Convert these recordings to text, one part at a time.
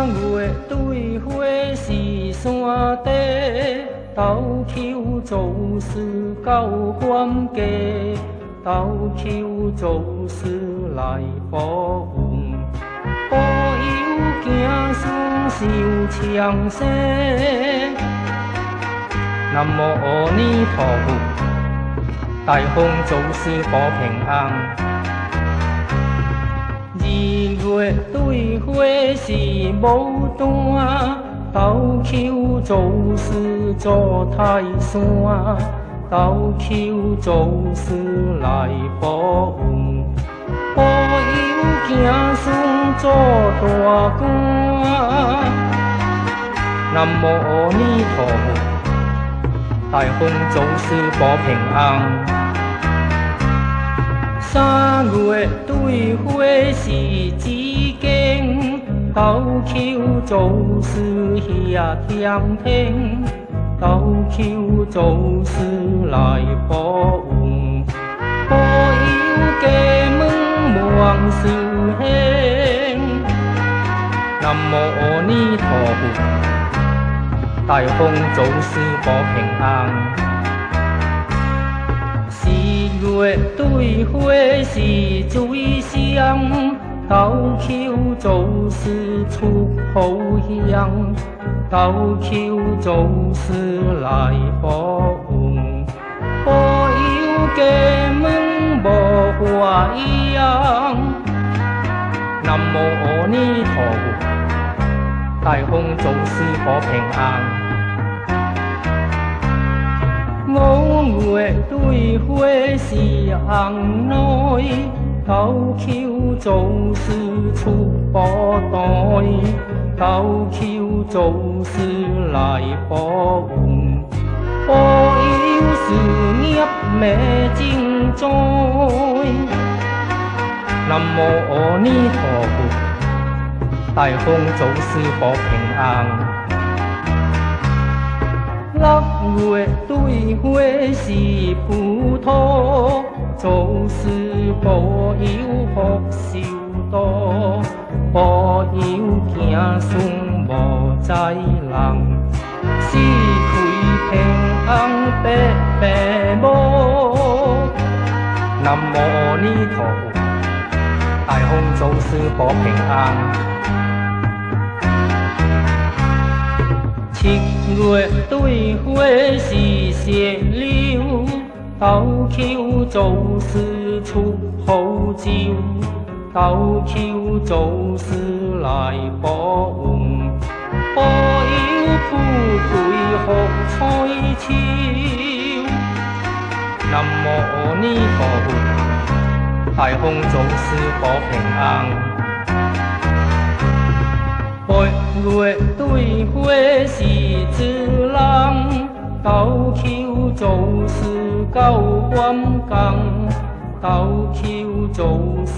月对花是山底，斗求做事到冤家，斗求做事来保运，保佑子孙寿长生。南无阿弥陀佛，大风做事保平安。二月对花是牡丹，斗求做事做泰山，斗求做事来保运，保佑子孙做大官。南无阿弥陀佛，大风做事保平安。三月对花是紫荆，斗求做事下天天，斗求做事来保运，保佑家门万事兴。南无阿弥陀佛，大风做事保平安。四月对花是水香，斗求做事出好香，斗求做事来保运，保佑家门无花样。南无阿弥陀佛，大风做事保平安。五月对花是红内，斗求做事出宝袋，斗求做事来保运，保佑事业未精彩。南无阿弥陀佛，大风做事保平安。六月对花是葡萄，做事保佑福寿多，保佑子孙无灾难，四开平安白白无。南无阿弥陀佛，大风做事保平安。七月对花是石榴，斗求做事出好招，斗求做事来保运，保佑富贵福彩超。南无阿弥陀佛，大风做事保平安。八月对花是子郎，斗求做事到关工，斗求做事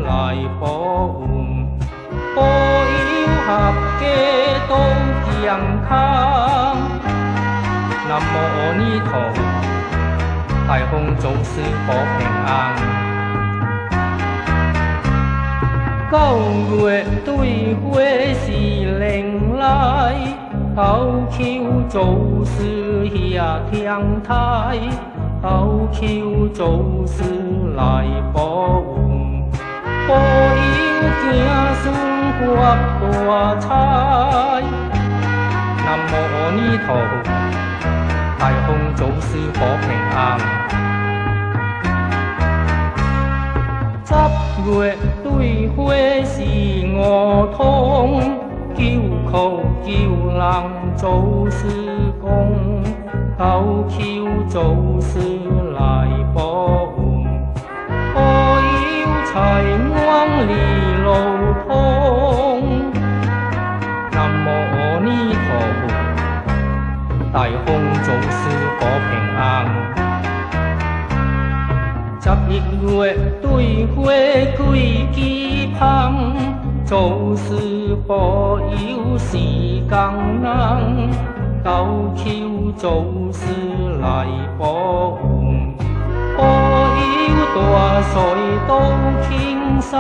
来保运，保佑合家都健康。南无阿弥陀佛，大风做事保平安。九月对花是灵来，斗求做事下天台，斗求做事来保运，保佑子孙发大财。南无阿弥陀佛，大风做事保平安。十月对花是梧桐，救苦救人做事功，斗求做事来保运，保佑财源利路通。南无阿弥陀佛，大风做事保平安。11月对花开枝香，做事保佑是工人，斗求做事来保运，保佑大水都轻松。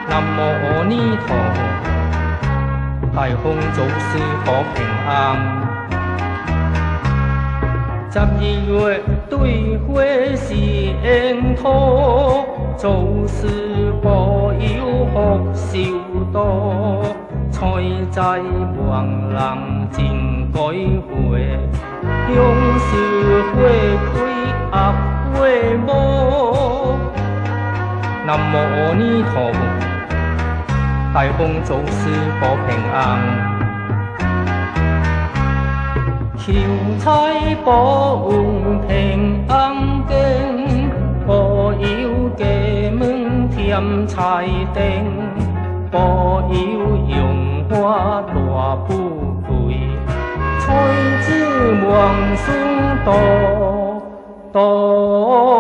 南无阿弥陀佛。大风做事保平安。12月对花是烟土，做事保佑福寿多。菜在望人真改会，勇士花开合花舞。南无阿弥陀佛，大风做事保平安。求财保运平安经，保佑家门添财丁，保佑荣华大富贵，财子旺孙多多。